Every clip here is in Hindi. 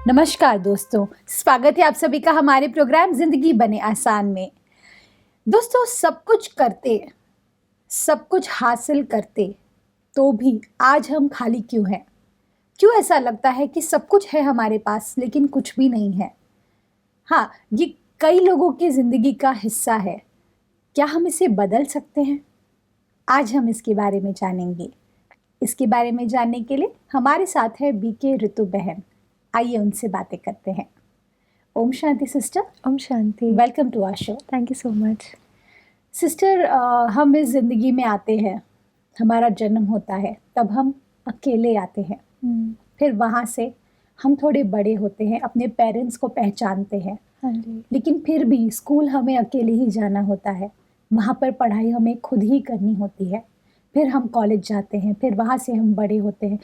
नमस्कार दोस्तों, स्वागत है आप सभी का हमारे प्रोग्राम जिंदगी बने आसान में। दोस्तों, सब कुछ करते, सब कुछ हासिल करते, तो भी आज हम खाली क्यों हैं? क्यों ऐसा लगता है कि सब कुछ है हमारे पास लेकिन कुछ भी नहीं है? हाँ, ये कई लोगों की जिंदगी का हिस्सा है। क्या हम इसे बदल सकते हैं? आज हम इसके बारे में जानेंगे। इसके बारे में जानने के लिए हमारे साथ है बीके ऋतु बहन। आइए उनसे बातें करते हैं। Om Shanti sister. Om Shanti. Welcome to our show. Thank you so much. Sister, हम इस ज़िंदगी में आते हैं, हमारा जन्म होता है, तब हम अकेले आते हैं। फिर वहाँ से हम थोड़े बड़े होते हैं, अपने पेरेंट्स को पहचानते हैं। हाँ जी। लेकिन फिर भी स्कूल हमें अकेले ही जाना होता है, वहाँ पर पढ़ाई हमें खुद ही करनी होती है। फिर हम कॉलेज जाते हैं, फिर वहाँ से हम बड़े होते हैं,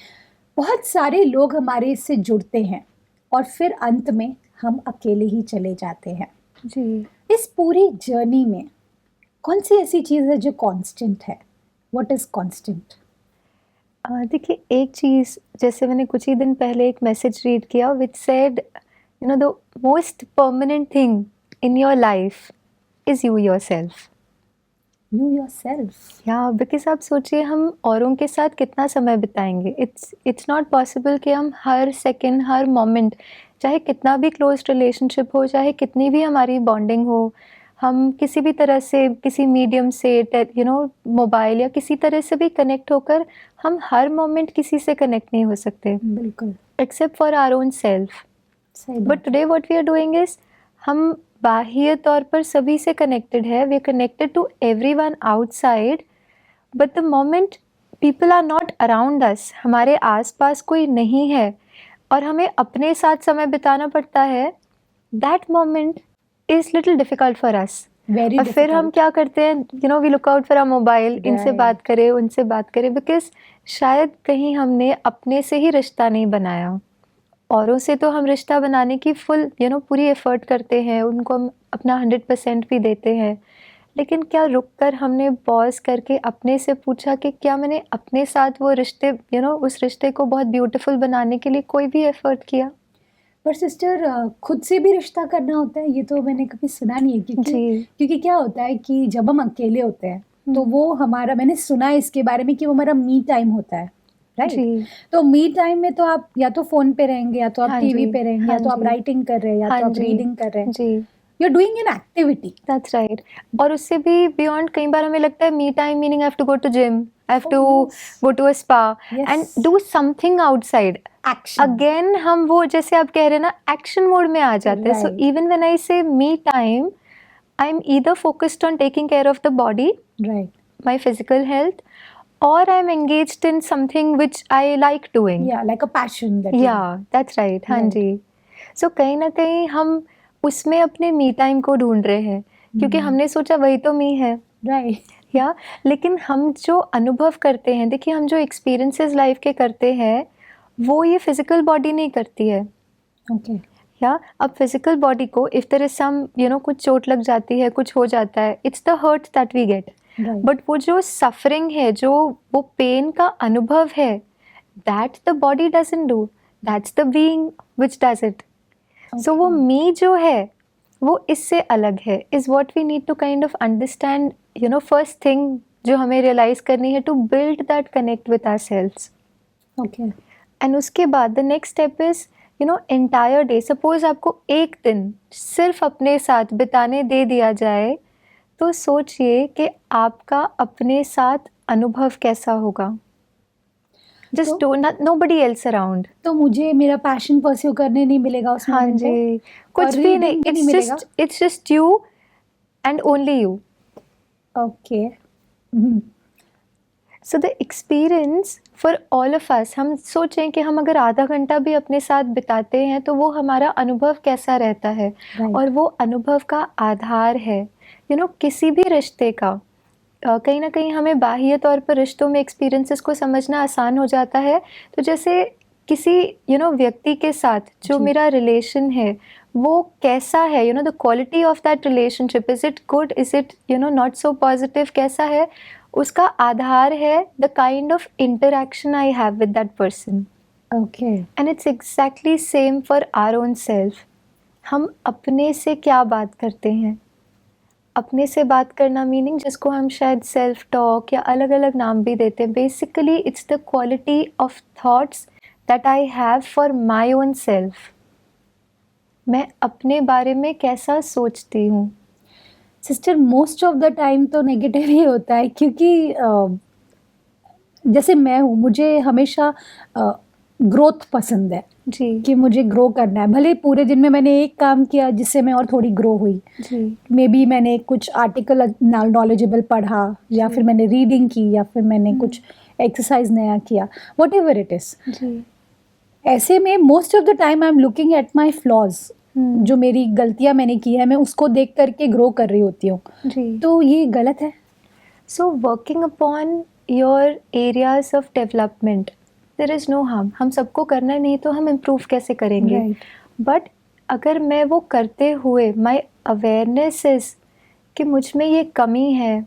बहुत सारे लोग हमारे से जुड़ते हैं और फिर अंत में हम अकेले ही चले जाते हैं। जी। इस पूरी जर्नी में कौन सी ऐसी चीज़ है जो कांस्टेंट है? What is constant? देखिए, एक चीज़ जैसे मैंने कुछ ही दिन पहले एक मैसेज रीड किया which said the most permanent thing in your life is you yourself. You yourself. या बिकॉज आप सोचिए, हम औरों के साथ कितना समय बिताएंगे। इट्स नॉट पॉसिबल कि हम हर सेकंड, हर मोमेंट, चाहे कितना भी क्लोज रिलेशनशिप हो, चाहे कितनी भी हमारी बॉन्डिंग हो, हम किसी भी तरह से, किसी मीडियम से, मोबाइल या किसी तरह से भी कनेक्ट होकर हम हर मोमेंट किसी से कनेक्ट नहीं हो सकते बिल्कुल except for our own self. सही बट बात है। Today what we are doing is, हम बाह्य तौर पर सभी से कनेक्टेड है, we are connected to everyone outside, but the moment people are not around us, हमारे आसपास कोई नहीं है और हमें अपने साथ समय बिताना पड़ता है, that moment is little difficult for us. Very और फिर हम क्या करते हैं, we look out for our mobile, इनसे Right. बात करें, उनसे बात करें, बिकॉज शायद कहीं हमने अपने से ही रिश्ता नहीं बनाया। औरों से तो हम रिश्ता बनाने की फुल पूरी एफर्ट करते हैं, उनको हम अपना 100% भी देते हैं, लेकिन क्या रुक कर हमने पॉज करके अपने से पूछा कि क्या मैंने अपने साथ वो रिश्ते उस रिश्ते को बहुत ब्यूटीफुल बनाने के लिए कोई भी एफर्ट किया? पर सिस्टर, खुद से भी रिश्ता करना होता है, ये तो मैंने कभी सुना नहीं है। क्योंकि क्या होता है कि जब हम अकेले होते हैं तो वो हमारा, मैंने सुना है इसके बारे में कि वो हमारा मी टाइम होता है, राइट? जी। तो मी टाइम में तो आप या तो फोन पे रहेंगे, या तो आप हाँ टीवी जी। पे रहेंगे, हाँ या तो आप जी। राइटिंग कर रहे हैं, या हाँ तो आप जी। रीडिंग कर रहे हैं। जी। You are doing an activity. That's right. और उससे भी बियॉन्ड कई बार हमें लगता है me time meaning I have to go to gym, I have to go to a spa and do something outside. Action. Again हम वो, जैसे आप कह रहे हैं ना, एक्शन मोड में आ जाते हैं। So Right. Even when I say me time, I am either focused on taking care of the body, Right. My physical health, और I am engaged in something which I like doing. Yeah, like a passion that you या have. That's right. हाँ Right. जी। सो कहीं ना कहीं हम उसमें अपने मी टाइम को ढूंढ रहे हैं, क्योंकि हमने सोचा वही तो मी है। Right. या लेकिन हम जो अनुभव करते हैं, देखिए, हम जो एक्सपीरियंसेस लाइफ के करते हैं वो ये फिजिकल बॉडी नहीं करती है। Okay. या अब फिजिकल बॉडी को इफ देयर इज सम कुछ चोट लग जाती है, कुछ हो जाता है, it's the hurt that we get. Right. But वो जो सफरिंग है, जो वो पेन का अनुभव है, that the body doesn't do, that's the being which does it. So वो मी जो है वो इससे अलग है, is what we need to kind of understand. First thing जो हमें रियलाइज करनी है, to build that connect with ourselves. Okay. And उसके बाद the next step is entire day. Suppose आपको एक दिन सिर्फ अपने साथ बिताने दे दिया जाए, तो सोचिए कि आपका अपने साथ अनुभव कैसा होगा। Just do not, nobody else around. तो मुझे मेरा पैशन परस्यू करने नहीं मिलेगा उस हाँ मोमेंट पे, जी, कुछ और भी नहीं, रीडिंग भी नहीं मिलेगा। It's just you and only you. Okay. So the experience for all of us, हम सोचें कि हम अगर आधा घंटा भी अपने साथ बिताते हैं तो वो हमारा अनुभव कैसा रहता है। Right. और वो अनुभव का आधार है किसी भी रिश्ते का। कहीं ना कहीं हमें बाह्य तौर पर रिश्तों में एक्सपीरियंसेस को समझना आसान हो जाता है। तो जैसे किसी व्यक्ति के साथ जो जी। मेरा रिलेशन है वो कैसा है, the quality of that relationship, is it good, is it not so positive, कैसा है, उसका आधार है the kind of interaction I have with that person. Okay. And it's exactly same for our own self. हम अपने से क्या बात करते हैं, अपने से बात करना मीनिंग जिसको हम शायद सेल्फ टॉक या अलग अलग नाम भी देते हैं, basically it's the quality of thoughts that I have for my own self. मैं अपने बारे में कैसा सोचती हूँ। Sister most of the time तो नेगेटिव ही होता है, क्योंकि जैसे मैं हूँ, मुझे हमेशा ग्रोथ पसंद है जी कि मुझे ग्रो करना है। भले पूरे दिन में मैंने एक काम किया जिससे मैं और थोड़ी ग्रो हुई, जी मे बी मैंने कुछ आर्टिकल नॉलेजेबल पढ़ा, या जी। फिर मैंने रीडिंग की, या फिर मैंने कुछ एक्सरसाइज नया किया, वट एवर इट इज़। जी ऐसे में most of the time I am looking at my flaws, जो मेरी गलतियां मैंने की है मैं उसको देख करके ग्रो कर रही होती हूँ। जी। तो ये गलत है? So working upon your areas of development, there is no harm. हम सबको करना है, नहीं तो हम इम्प्रूव कैसे करेंगे। राइट। बट अगर मैं वो करते हुए माई अवेयरनेस इज कि मुझ में ये कमी है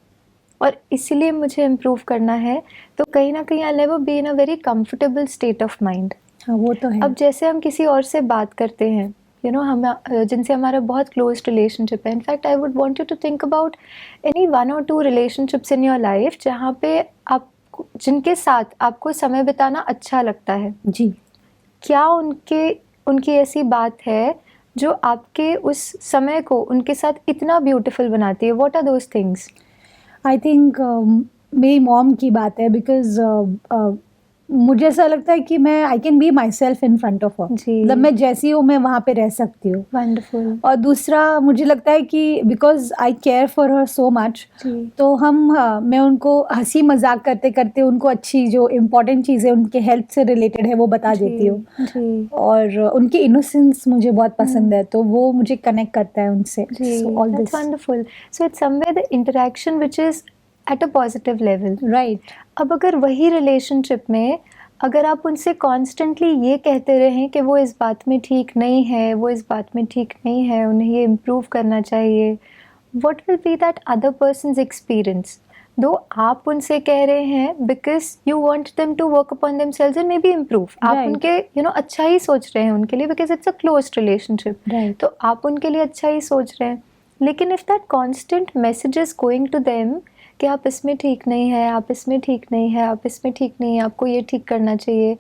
और इसीलिए मुझे इम्प्रूव करना है, तो कहीं ना कहीं I never be in a very comfortable state of mind. हाँ, वो तो है। अब जैसे हम किसी और से बात करते हैं, हम जिनसे हमारा बहुत क्लोज रिलेशनशिप है। In fact I would want you to think about any 1 or 2 relationships in your life जहाँ पे आप जिनके साथ आपको समय बिताना अच्छा लगता है। जी। क्या उनकी ऐसी बात है जो आपके उस समय को उनके साथ इतना ब्यूटीफुल बनाती है? What are those things? I think मेरी मॉम की बात है, बिकॉज मुझे ऐसा लगता है कि मैं I can be myself in front of her. जी। मतलब मैं जैसी हूँ मैं वहाँ पे रह सकती हूँ। वंडरफुल। और दूसरा मुझे लगता है कि because I care for her so much, जी तो मैं उनको हंसी मजाक करते करते उनको अच्छी जो इम्पोर्टेंट चीज़ें उनके हेल्थ से रिलेटेड है वो बता देती हूँ। जी और उनकी इनोसेंस मुझे बहुत पसंद है, तो वो मुझे कनेक्ट करता है उनसे। जी। So all that's this. Wonderful. So it's somewhere the interaction which is at a positive level. Right. अब अगर वही रिलेशनशिप में अगर आप उनसे कॉन्स्टेंटली ये कहते रहें कि वो इस बात में ठीक नहीं है, वो इस बात में ठीक नहीं है, उन्हें ये इम्प्रूव करना चाहिए, what will be that other person's experience? दो आप उनसे कह रहे हैं because you want them to work upon themselves and maybe improve. आप Right. उनके अच्छा ही सोच रहे हैं उनके लिए, because it's a close relationship. Right. तो आप उनके लिए अच्छा ही सोच रहे हैं, लेकिन if that constant message is going to them कि आप इसमें ठीक नहीं है, आप इसमें ठीक नहीं है, आप इसमें ठीक नहीं है, आपको ये ठीक करना चाहिए,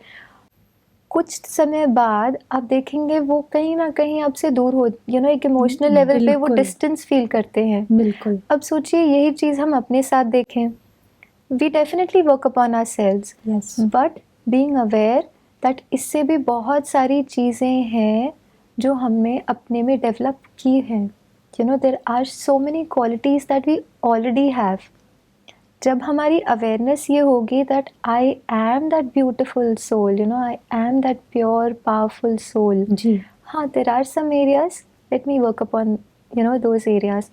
कुछ समय बाद आप देखेंगे वो कहीं ना कहीं आपसे दूर हो, एक इमोशनल लेवल पे वो बिल्कुल। डिस्टेंस फील करते हैं। बिल्कुल। अब सोचिए यही चीज़ हम अपने साथ देखें, we definitely work upon ourselves, yes. But being aware that इससे भी बहुत सारी चीज़ें हैं जो हमने अपने में डेवलप की हैं। There are so many qualities that we already have. जब हमारी अवेयरनेस ये होगी that I am that beautiful soul, I am that pure powerful soul. जी। हाँ, there are some areas, let me work upon those areas.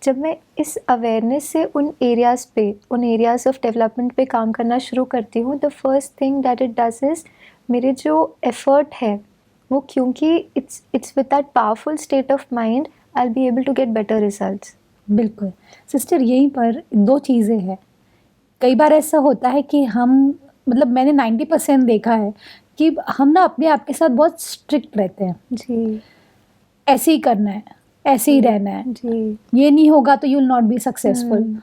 जब मैं इस अवेयरनेस से उन एरियाज ऑफ डेवलपमेंट पे काम करना शुरू करती हूँ, the first thing that it does is, मेरे जो एफर्ट है वो, क्योंकि it's with that powerful state of mind, I will be able to get better results. बिल्कुल सिस्टर, यहीं पर दो चीज़ें हैं। कई बार ऐसा होता है कि मतलब मैंने 90% देखा है कि हम ना अपने आप के साथ बहुत स्ट्रिक्ट रहते हैं। जी ऐसे ही करना है, ऐसे ही रहना है, जी। ये नहीं होगा तो you will not be successful,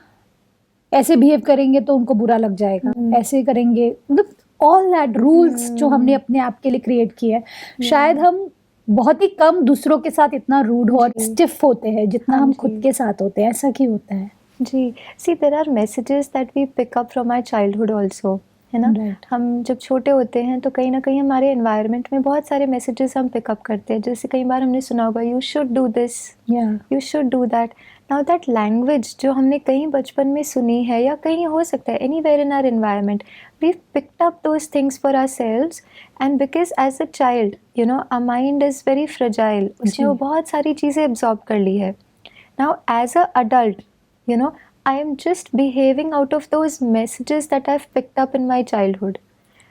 ऐसे बिहेव करेंगे तो उनको बुरा लग जाएगा, ऐसे करेंगे, मतलब ऑल दैट रूल्स जो हमने अपने आप के लिए क्रिएट किए हैं। शायद हम बहुत ही कम दूसरों के साथ इतना रूड और जी। स्टिफ होते हैं जितना हाँ हम जी। खुद के साथ होते हैं। ऐसा क्यों होता है? जी, see there are messages that we pick up from our childhood also, है ना। Right. हम जब छोटे होते हैं तो कहीं ना कहीं हमारे एनवायरनमेंट में बहुत सारे मैसेजेस हम पिकअप करते हैं। जैसे कई बार हमने सुना होगा, you should do this, Yeah. You should do that. Now that language जो हमने कहीं बचपन में सुनी है, या कहीं हो सकता है anywhere in our environment, we picked up those things for ourselves, and because as a child our mind is very fragile, उसने वो बहुत सारी चीज़ें एब्जॉर्ब कर ली है। Now, as a adult, I am just behaving out of those messages that I've picked up in my childhood.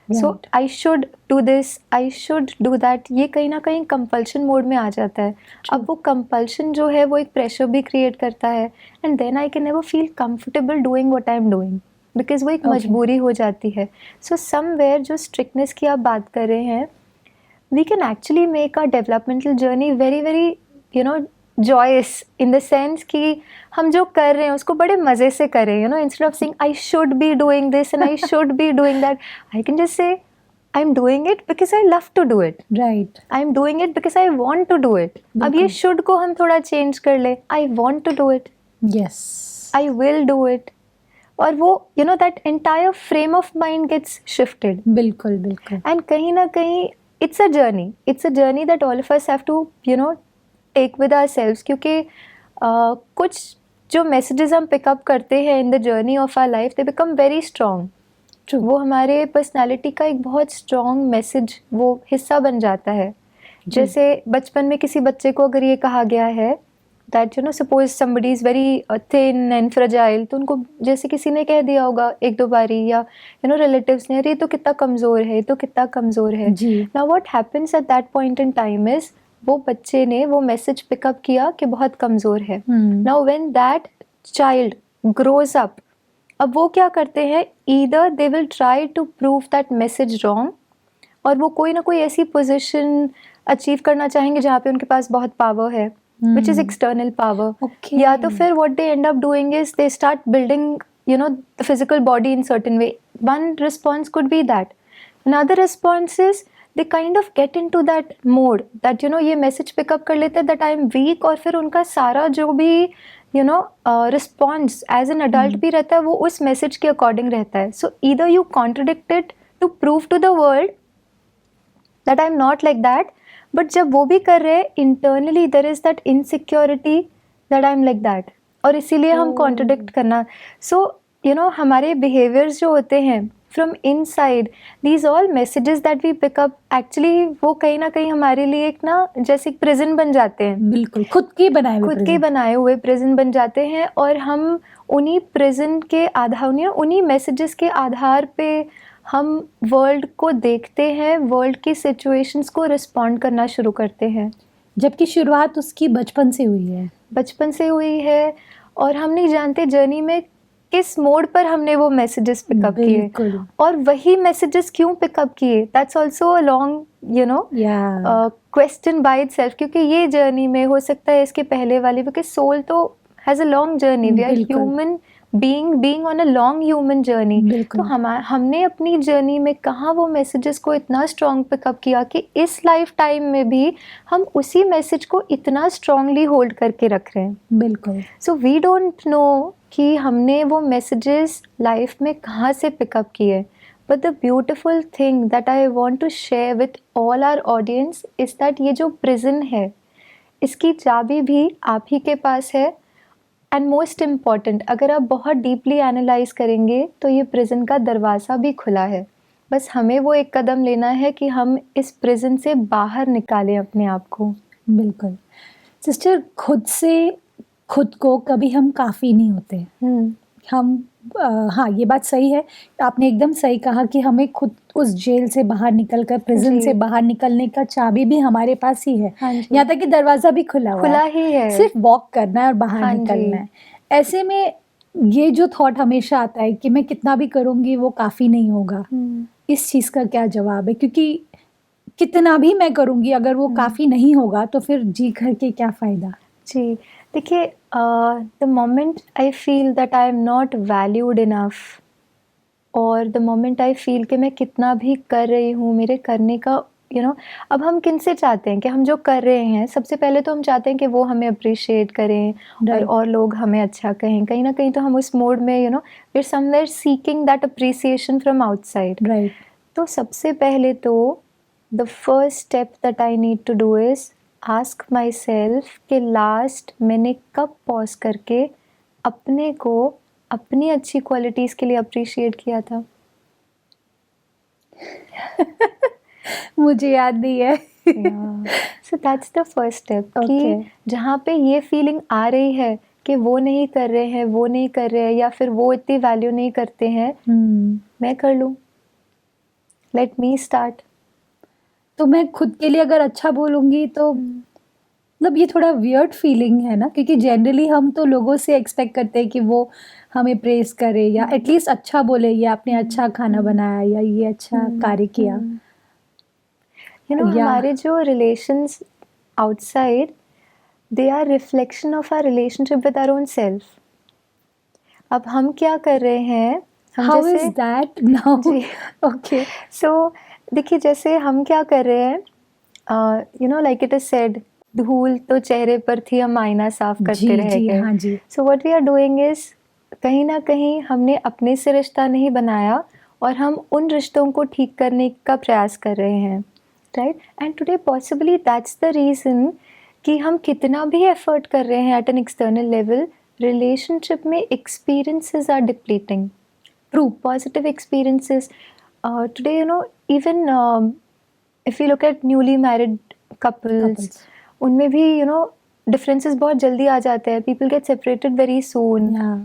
So, Right. I should do this, I should do that. ये कहीं ना कहीं compulsion मोड में आ जाता है। अब वो compulsion जो है वो एक pressure भी create करता है, and then I can never feel comfortable doing what I'm doing, because वो एक Okay. मजबूरी हो जाती है. सो समवेयर जो स्ट्रिक्टनेस की आप बात कर रहे हैं, we can actually make our developmental journey very very you know joyous in the sense कि हम जो कर रहे हैं उसको बड़े मज़े से करें. Instead of saying I should be doing this and I should be doing that, I can just say I'm doing it because I love to do it. Right. I'm doing it because I want to do it. अब ये बिल्कुल. should को हम थोड़ा change कर ले. I want to do it. Yes. I will do it. और वो that entire frame of mind gets shifted. बिल्कुल बिल्कुल. And कहीं ना कहीं it's a journey. It's a journey that all of us have to take with ourselves. क्योंकि कुछ जो messages हम pick up करते हैं in the journey of our life, they become very strong. True. वो हमारे पर्सनालिटी का एक बहुत स्ट्रॉन्ग मैसेज, वो हिस्सा बन जाता है. जैसे बचपन में किसी बच्चे को अगर ये कहा गया है that suppose somebody is very thin and fragile, तो उनको जैसे किसी ने कह दिया होगा एक दो बारी, या रिलेटिव्स ने, अरे ये तो कितना कमज़ोर है, ये तो कितना कमज़ोर है. जी. Now what happens at that point in time is वो बच्चे ने वो मैसेज पिकअप किया कि बहुत कमज़ोर है. Now when that child grows up, अब वो क्या करते हैं, either they will try to prove that message wrong, और वो कोई ना कोई ऐसी पोजीशन अचीव करना चाहेंगे जहाँ पे उनके पास बहुत पावर है, which is external power. Okay. या तो फिर what they end up doing is they start building the physical body in certain way. One response could be that. Another response is they kind of get in to that mode that ये मैसेज पिकअप कर लेते हैं दैट आई एम वीक, और फिर उनका सारा जो भी रिस्पॉन्स एज एन अडल्ट भी रहता है वो उस मैसेज के अकॉर्डिंग रहता है. So either you contradicted to prove to the world that I am not like that, but जब वो भी कर रहे हैं internally there is that insecurity that I am like that, और इसीलिए हम कॉन्ट्रडिक्ट करना. सो हमारे बिहेवियर्स जो होते हैं from inside, these all messages that we pick up, actually वो कहीं ना कहीं हमारे लिए एक ना जैसे एक प्रिजन बन जाते हैं. बिल्कुल खुद के बनाए हुए प्रिजन बन जाते हैं, और हम उन्हीं प्रिजन के आधार, उन्हीं मैसेजेस के आधार पे हम वर्ल्ड को देखते हैं, वर्ल्ड की सिचुएशंस को रिस्पॉन्ड करना शुरू करते हैं. जबकि शुरुआत उसकी बचपन से हुई है, और हम नहीं जानते जर्नी में किस मोड पर हमने वो मैसेजेस पिकअप किए, बिल्कुल. और वही मैसेजेस क्यों पिकअप किए, that's also a long question by itself. क्योंकि ये जर्नी में हो सकता है इसके पहले वाली, बिकॉज सोल तो has a long journey, we are बिल्कुल. Human being on a long human journey. बिल्कुल. तो हमने अपनी जर्नी में कहाँ वो मैसेजेस को इतना स्ट्रॉन्ग पिकअप किया कि इस लाइफ टाइम में भी हम उसी मैसेज को इतना स्ट्रांगली होल्ड करके रख रहे हैं. बिल्कुल. सो वी डोंट नो कि हमने वो मैसेजेस लाइफ में कहाँ से पिकअप किए. But the beautiful thing that I want to share with all our audience is that ये जो प्रिजन है, इसकी चाबी भी आप ही के पास है. एंड मोस्ट इम्पॉर्टेंट, अगर आप बहुत डीपली एनालाइज करेंगे तो ये प्रिजन का दरवाज़ा भी खुला है. बस हमें वो एक कदम लेना है कि हम इस प्रिजन से बाहर निकालें अपने आप को. बिल्कुल. सिस्टर, खुद को कभी हम काफ़ी नहीं होते. हम हाँ, ये बात सही है. आपने एकदम सही कहा कि हमें खुद उस जेल से बाहर निकलकर, प्रिजन जी. से बाहर निकलने का चाबी भी हमारे पास ही है. हाँ जी. यहाँ तक कि दरवाज़ा भी खुला ही है. सिर्फ वॉक करना है और बाहर हाँ जी. निकलना है. ऐसे में ये जो थॉट हमेशा आता है कि मैं कितना भी करूँगी वो काफ़ी नहीं होगा, इस चीज़ का क्या जवाब है? क्योंकि कितना भी मैं करूँगी अगर वो काफ़ी नहीं होगा तो फिर जी कर के क्या फ़ायदा. जी, देखिए, the moment I feel that I am not valued enough, और द मोमेंट आई फील कि मैं कितना भी कर रही हूँ, मेरे करने का अब हम किन से चाहते हैं कि हम जो कर रहे हैं, सबसे पहले तो हम चाहते हैं कि वो हमें अप्रिशिएट करें, और लोग हमें अच्छा कहें. कहीं ना कहीं तो हम उस मोड में we are somewhere seeking that appreciation from outside. Right. तो सबसे पहले तो the first step that I need to do is ask myself कि लास्ट मैंने कब पॉज करके अपने को अपनी अच्छी क्वालिटीज़ के लिए अप्रिशिएट किया था. मुझे याद नहीं है. So that's the first step. कि जहाँ पे ये फीलिंग आ रही है कि वो नहीं कर रहे हैं, या फिर वो इतनी वैल्यू नहीं करते हैं, मैं कर लूँ. Let me start. तो मैं खुद के लिए अगर अच्छा बोलूँगी तो मतलब ये थोड़ा वियर्ड फीलिंग है ना, क्योंकि जनरली हम तो लोगों से एक्सपेक्ट करते हैं कि वो हमें प्रेज़ करे या एटलीस्ट अच्छा बोले, ये आपने अच्छा खाना बनाया या ये अच्छा कार्य किया। या हमारे जो relations outside, they are reflection of our relationship with our own self. अब हम क्या कर रहे हैं, हम हाउ इज़ जैसे दैट नाउ? जी ओके। सो देखिए, जैसे हम क्या कर रहे हैं, लाइक इट इज सेड, धूल तो चेहरे पर थी, हम आईना साफ करते जी, रह जी, गए। हाँ जी। So what we are doing is, कहीं ना कहीं हमने अपने से रिश्ता नहीं बनाया और हम उन रिश्तों को ठीक करने का प्रयास कर रहे हैं, right? And today possibly that's the reason कि हम कितना भी एफर्ट कर रहे हैं at an external level, relationship में experiences are depleting, true positive experiences. Today, even if you look at newly married couples, Couples. उनमें भी differences बहुत जल्दी आ जाते हैं. People get separated very soon. Yeah.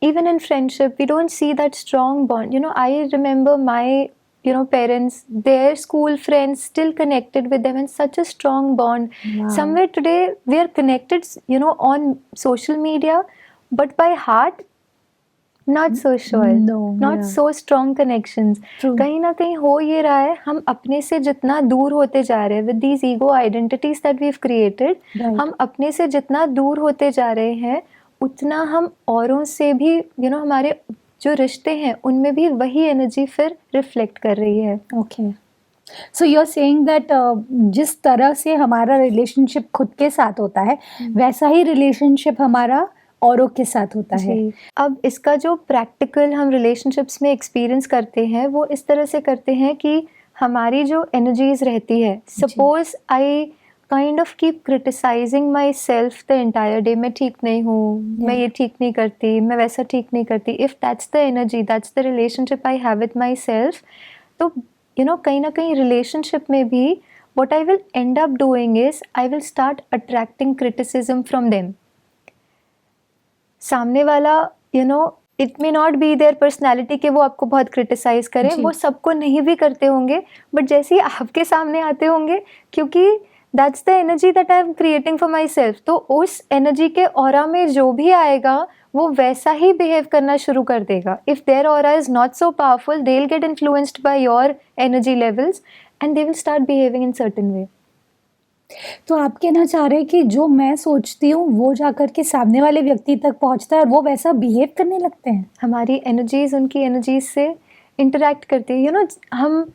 Even in friendship, we don't see that strong bond. I remember my parents, their school friends, still connected with them, and such a strong bond. Wow. Somewhere today we are connected on social media, but by heart not so sure, No, not yeah. so strong connections. True. कहीं ना कहीं हो ये रहा है, हम अपने से जितना दूर होते जा रहे हैं with these ego identities that we've created, Right. हम अपने से जितना दूर होते जा रहे हैं, उतना हम औरों से भी हमारे जो रिश्ते हैं उनमें भी वही एनर्जी फिर रिफ्लेक्ट कर रही है। Okay, so you are saying that जिस तरह से हमारा रिलेशनशिप खुद के साथ होता है, वैसा ही रिलेशनशिप हमारा औरों के साथ होता है। जी, अब इसका जो प्रैक्टिकल हम रिलेशनशिप्स में एक्सपीरियंस करते हैं वो इस तरह से करते हैं कि हमारी जो एनर्जीज रहती है, suppose I kind of keep criticising myself the entire day, मैं ठीक नहीं हूँ, मैं ये ठीक नहीं करती, मैं वैसा ठीक नहीं करती, if that's the energy, that's the relationship I have with my self, तो कहीं ना कहीं रिलेशनशिप में भी what I will end up doing is I will start attracting criticism from them. सामने वाला it may not be their personality कि वो आपको बहुत क्रिटिसाइज करें, वो सबको नहीं भी करते होंगे, बट जैसे ही आपके सामने आते होंगे, क्योंकि that's the energy that I am creating for my self, तो उस एनर्जी के ऑरा में जो भी आएगा वो वैसा ही बिहेव करना शुरू कर देगा. If their aura is not so powerful, they will get influenced by your energy levels and they will start behaving in certain way. तो आप कहना चाह रहे हैं कि जो मैं सोचती हूँ वो जाकर के सामने वाले व्यक्ति तक पहुँचता है और वो वैसा बिहेव करने लगते हैं? हमारी एनर्जीज उनकी एनर्जीज से इंटरेक्ट करती है. हम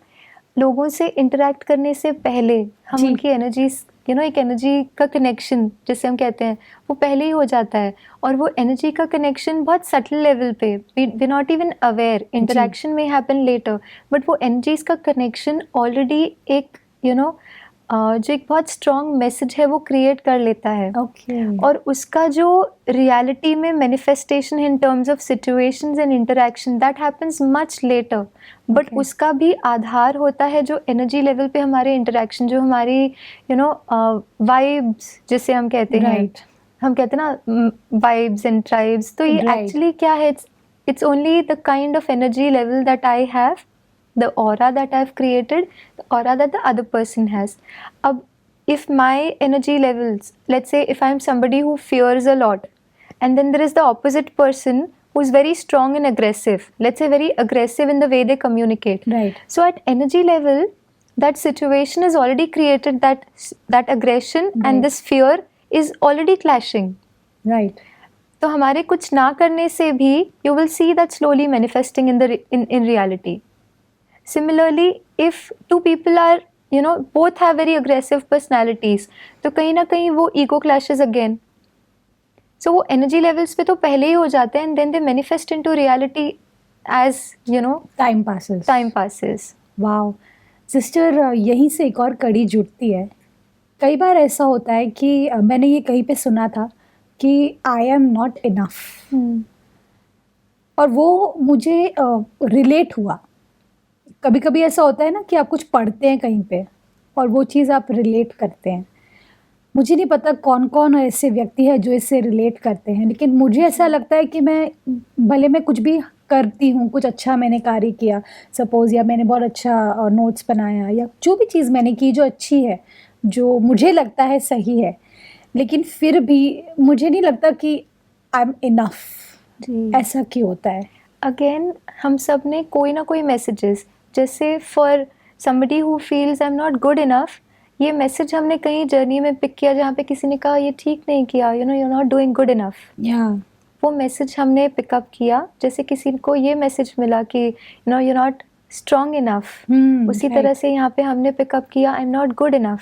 लोगों से इंटरेक्ट करने से पहले हम उनकी एनर्जीज एक एनर्जी का कनेक्शन जिसे हम कहते हैं वो पहले ही हो जाता है, और वो एनर्जी का कनेक्शन बहुत सटल लेवल पे, we not even aware, interaction में हैपन लेटर, बट वो एनर्जीज का कनेक्शन ऑलरेडी एक जो एक बहुत स्ट्रॉन्ग मैसेज है वो क्रिएट कर लेता है. और उसका जो रियलिटी में manifestation in terms of situations and interaction, that happens much later, but उसका भी आधार होता है जो एनर्जी लेवल पे हमारे इंटरेक्शन, जो हमारी वाइब्स जिसे हम कहते हैं, हम कहते हैं ना वाइब्स एंड ट्राइब्स, तो ये एक्चुअली क्या है, it's only the kind of energy level that I have, the aura that I've created, the aura that the other person has. If my energy levels, let's say if I'm somebody who fears a lot, and then there is the opposite person who's very strong and aggressive, let's say very aggressive in the way they communicate. Right. So at energy level, that situation is already created, that aggression and this fear is already clashing. Right. तो हमारे कुछ ना करने से भी you will see that slowly manifesting in reality. Similarly, if two people are, both have very aggressive personalities, तो कहीं ना कहीं वो ego clashes again. So वो energy levels पे तो पहले ही हो जाते हैं, and then they manifest into reality as, time passes. Time passes. Wow. Sister, यहीं से एक और कड़ी जुड़ती है. कई बार ऐसा होता है कि मैंने ये कहीं पे सुना था कि आई एम नॉट इनफ, और वो मुझे रिलेट हुआ. कभी कभी ऐसा होता है ना कि आप कुछ पढ़ते हैं कहीं पे और वो चीज़ आप रिलेट करते हैं. मुझे नहीं पता कौन कौन ऐसे व्यक्ति है जो इससे रिलेट करते हैं, लेकिन मुझे ऐसा लगता है कि भले मैं कुछ भी करती हूँ, कुछ अच्छा मैंने कार्य किया सपोज़, या मैंने बहुत अच्छा नोट्स बनाया, या जो भी चीज़ मैंने की जो अच्छी है, जो मुझे लगता है सही है, लेकिन फिर भी मुझे नहीं लगता कि आई एम इनफ। जी ऐसा क्यों होता है? अगेन हम सब ने कोई ना कोई मैसेजेस, जैसे for somebody who feels I am not good enough, ये मैसेज हमने कहीं जर्नी में पिक किया जहाँ पे किसी ने कहा ये ठीक नहीं किया, you know you are not doing good enough. या वो मैसेज हमने पिकअप किया। जैसे किसी को ये मैसेज मिला कि you know you are not strong enough, उसी तरह से यहाँ पे हमने पिकअप किया I am not good enough.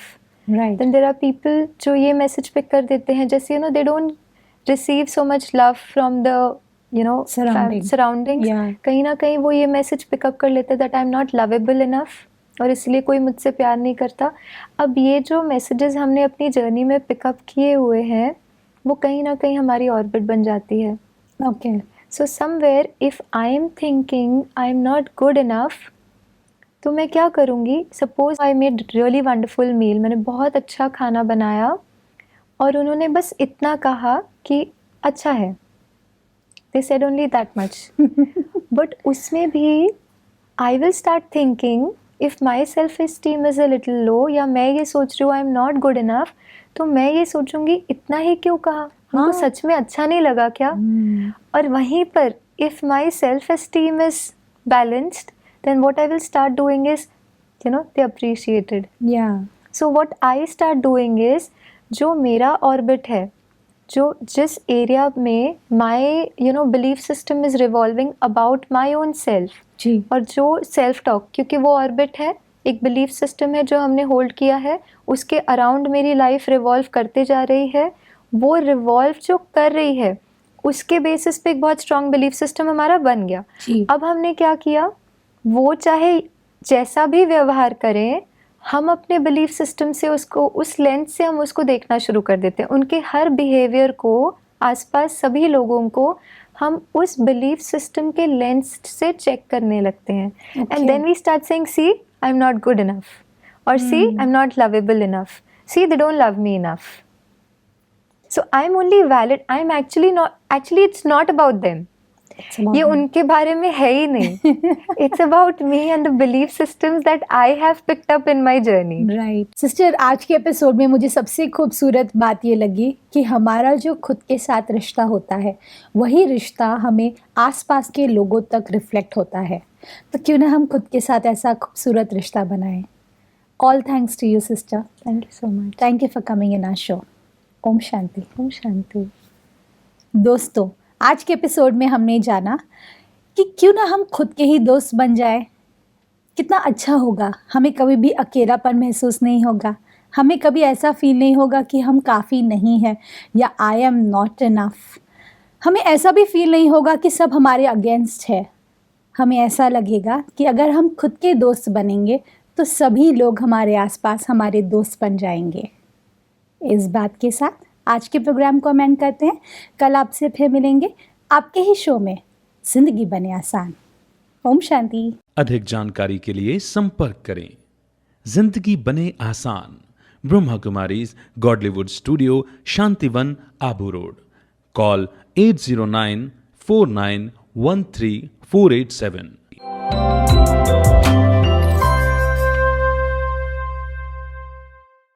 Right. Then there are people जो ये मैसेज पिक कर देते हैं, जैसे you know they don't receive so much love from the you know surroundings. कहीं ना कहीं वो ये मैसेज पिकअप कर लेते हैं that I am not lovable enough, और इसलिए कोई मुझसे प्यार नहीं करता। अब ये जो मैसेजेस हमने अपनी जर्नी में पिकअप किए हुए हैं वो कहीं ना कहीं हमारी ऑर्बिट बन जाती है। Okay. So somewhere if I am thinking I am not good enough, तो मैं क्या करूँगी, suppose I made really wonderful meal, मैंने बहुत अच्छा खाना बनाया और उन्होंने बस इतना कहा कि अच्छा है, they said only that much, but उसमें भी I will start thinking if my self esteem is a little low, या मैं ये सोच रही हूँ I am not good enough, तो मैं ये सोचूंगी इतना ही क्यों कहा, उनको सच में अच्छा नहीं लगा क्या? और वहीं पर if my self esteem is balanced, then what I will start doing is, you know, they appreciated. Yeah. So what I start doing is, जो मेरा ऑर्बिट है, जो जिस एरिया में my you know belief system is revolving about my own self, जी। और जो सेल्फ टॉक, क्योंकि वो ऑर्बिट है, एक बिलीफ सिस्टम है जो हमने होल्ड किया है, उसके अराउंड मेरी लाइफ रिवॉल्व करते जा रही है, वो रिवॉल्व जो कर रही है उसके बेसिस पे एक बहुत स्ट्रॉन्ग बिलीफ सिस्टम हमारा बन गया। जी। अब हमने क्या किया, वो चाहे जैसा भी व्यवहार करें, हम अपने बिलीफ सिस्टम से उसको उस लेंस से हम उसको देखना शुरू कर देते हैं। उनके हर बिहेवियर को, आसपास सभी लोगों को हम उस बिलीफ सिस्टम के लेंस से चेक करने लगते हैं। And then we start saying see I am not good enough, और see I am not lovable enough, see they don't love me enough, so I am only valid, I am actually it's not about them, ये उनके बारे में है ही नहीं, it's about me and the belief systems that I have picked up in my journey. Right sister, आज के एपिसोड में मुझे सबसे खूबसूरत बात ये लगी कि हमारा जो खुद के साथ रिश्ता होता है, वही रिश्ता हमें आसपास के लोगों तक रिफ्लेक्ट होता है। तो क्यों ना हम खुद के साथ ऐसा खूबसूरत रिश्ता बनाएं। All thanks to you sister. Thank you so much. Thank you for coming in our show. Om Shanti. Om Shanti. दोस्तों, आज के एपिसोड में हमने जाना कि क्यों ना हम खुद के ही दोस्त बन जाए। कितना अच्छा होगा, हमें कभी भी अकेलापन महसूस नहीं होगा, हमें कभी ऐसा फील नहीं होगा कि हम काफ़ी नहीं हैं या आई एम नॉट इनफ। हमें ऐसा भी फील नहीं होगा कि सब हमारे अगेंस्ट है। हमें ऐसा लगेगा कि अगर हम खुद के दोस्त बनेंगे तो सभी लोग हमारे आसपास हमारे दोस्त बन जाएंगे। इस बात के साथ आज के प्रोग्राम को हम एंड करते हैं। कल आपसे फिर मिलेंगे आपके ही शो में जिंदगी बने आसान। ओम शांति। अधिक जानकारी के लिए संपर्क करें जिंदगी बने आसान, Brahma Kumaris Godlywood studio, Shantivan, Abu road. Call 80949134887।